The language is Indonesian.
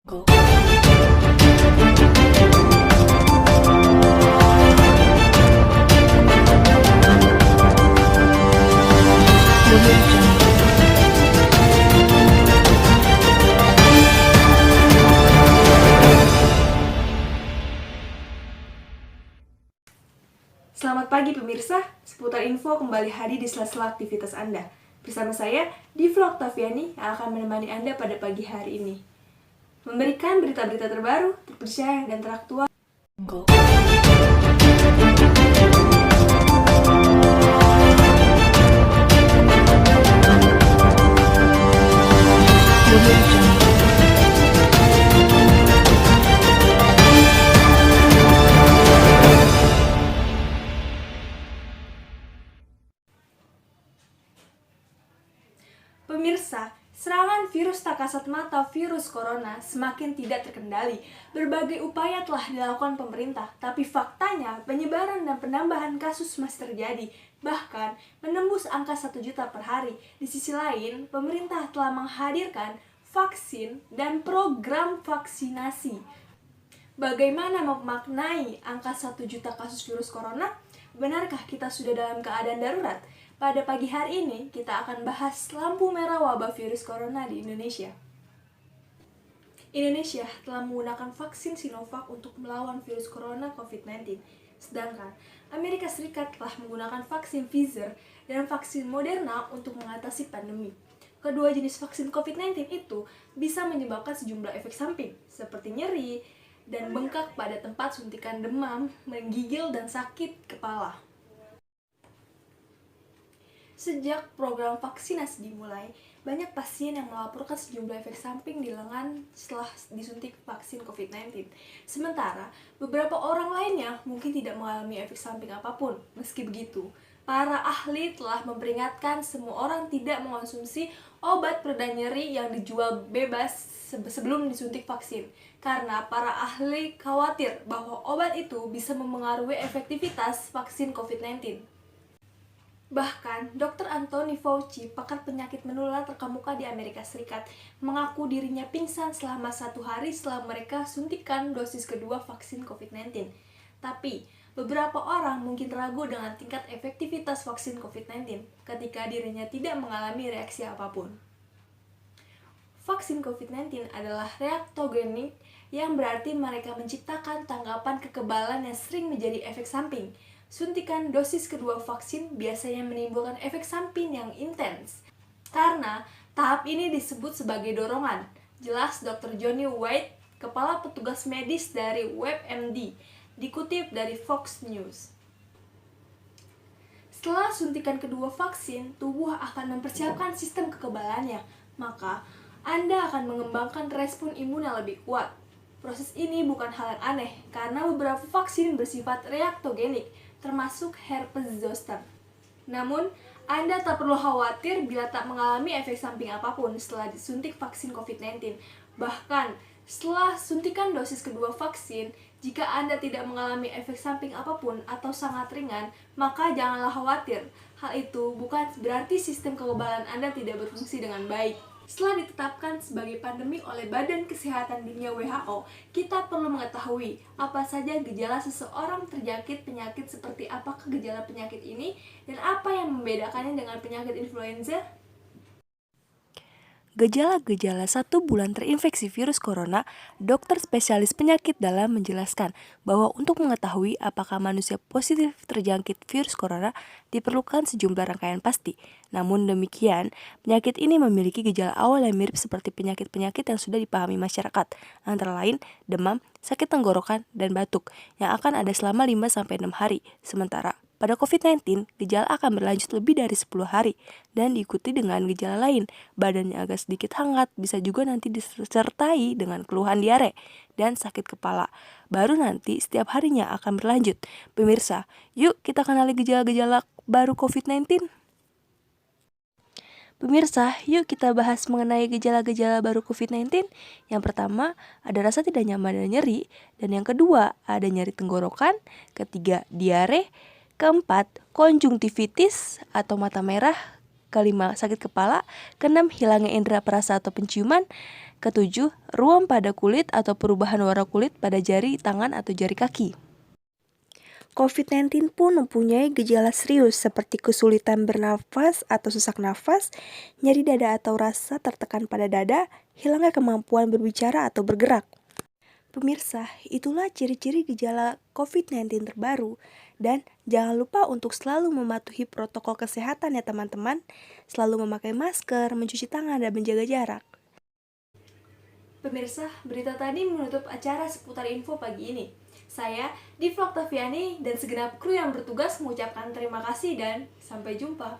Go. Selamat pagi pemirsa, seputar info kembali hadir di sela-sela aktivitas Anda. Bersama saya, Diva Oktaviani yang akan menemani Anda pada pagi hari ini. Memberikan berita-berita terbaru, terpercaya, dan teraktual. Go. Pemirsa, serangan virus tak kasat mata virus corona semakin tidak terkendali. Berbagai upaya telah dilakukan pemerintah, tapi faktanya penyebaran dan penambahan kasus masih terjadi, bahkan menembus angka 1 juta per hari. Di sisi lain, pemerintah telah menghadirkan vaksin dan program vaksinasi. Bagaimana memaknai angka 1 juta kasus virus corona? Benarkah kita sudah dalam keadaan darurat? Pada pagi hari ini, kita akan bahas lampu merah wabah virus corona di Indonesia. Indonesia telah menggunakan vaksin Sinovac untuk melawan virus corona COVID-19, sedangkan Amerika Serikat telah menggunakan vaksin Pfizer dan vaksin Moderna untuk mengatasi pandemi. Kedua jenis vaksin COVID-19 itu bisa menyebabkan sejumlah efek samping, seperti nyeri dan bengkak pada tempat suntikan, demam, menggigil, dan sakit kepala. Sejak program vaksinasi dimulai, banyak pasien yang melaporkan sejumlah efek samping di lengan setelah disuntik vaksin COVID-19. Sementara, beberapa orang lainnya mungkin tidak mengalami efek samping apapun. Meski begitu, para ahli telah memperingatkan semua orang tidak mengonsumsi obat pereda nyeri yang dijual bebas sebelum disuntik vaksin. Karena para ahli khawatir bahwa obat itu bisa memengaruhi efektivitas vaksin COVID-19. Bahkan, Dr. Anthony Fauci, pakar penyakit menular terkemuka di Amerika Serikat, mengaku dirinya pingsan selama 1 hari setelah mereka suntikan dosis kedua vaksin COVID-19. Tapi, beberapa orang mungkin ragu dengan tingkat efektivitas vaksin COVID-19 ketika dirinya tidak mengalami reaksi apapun. Vaksin COVID-19 adalah reaktogenik, yang berarti mereka menciptakan tanggapan kekebalan yang sering menjadi efek samping. Suntikan dosis kedua vaksin biasanya menimbulkan efek samping yang intens. Karena tahap ini disebut sebagai dorongan. Jelas Dr. Johnny White, kepala petugas medis dari WebMD, dikutip dari Fox News. Setelah suntikan kedua vaksin, tubuh akan mempersiapkan sistem kekebalannya, maka Anda akan mengembangkan respon imun yang lebih kuat. Proses ini bukan hal yang aneh, karena beberapa vaksin bersifat reaktogenik, termasuk herpes zoster. Namun, Anda tak perlu khawatir bila tak mengalami efek samping apapun setelah disuntik vaksin COVID-19. Bahkan, setelah suntikan dosis kedua vaksin, jika Anda tidak mengalami efek samping apapun atau sangat ringan, maka janganlah khawatir. Hal itu bukan berarti sistem kekebalan Anda tidak berfungsi dengan baik. Setelah ditetapkan sebagai pandemi oleh Badan Kesehatan Dunia WHO, kita perlu mengetahui apa saja gejala seseorang terjangkit penyakit, seperti apakah gejala penyakit ini, dan apa yang membedakannya dengan penyakit influenza. Gejala-gejala 1 bulan terinfeksi virus corona, dokter spesialis penyakit dalam menjelaskan bahwa untuk mengetahui apakah manusia positif terjangkit virus corona diperlukan sejumlah rangkaian pasti. Namun demikian, penyakit ini memiliki gejala awal yang mirip seperti penyakit-penyakit yang sudah dipahami masyarakat, antara lain demam, sakit tenggorokan, dan batuk, yang akan ada selama 5-6 hari. Sementara pada COVID-19, gejala akan berlanjut lebih dari 10 hari dan diikuti dengan gejala lain. Badannya agak sedikit hangat, bisa juga nanti disertai dengan keluhan diare dan sakit kepala. Baru nanti setiap harinya akan berlanjut. Pemirsa, yuk kita kenali gejala-gejala baru COVID-19. Pemirsa, yuk kita bahas mengenai gejala-gejala baru COVID-19. Yang pertama, ada rasa tidak nyaman dan nyeri. Dan yang kedua, ada nyeri tenggorokan. Ketiga, diare. Keempat, konjungtivitis atau mata merah. Kelima, sakit kepala. Keenam, hilangnya indera perasa atau penciuman. Ketujuh, ruam pada kulit atau perubahan warna kulit pada jari tangan atau jari kaki. COVID-19 pun mempunyai gejala serius seperti kesulitan bernafas atau sesak nafas, nyeri dada atau rasa tertekan pada dada, hilangnya kemampuan berbicara atau bergerak. Pemirsa, itulah ciri-ciri gejala COVID-19 terbaru. Dan jangan lupa untuk selalu mematuhi protokol kesehatan ya teman-teman. Selalu memakai masker, mencuci tangan, dan menjaga jarak. Pemirsa, berita tadi menutup acara seputar info pagi ini. Saya, Diva Oktaviani, dan segenap kru yang bertugas mengucapkan terima kasih dan sampai jumpa.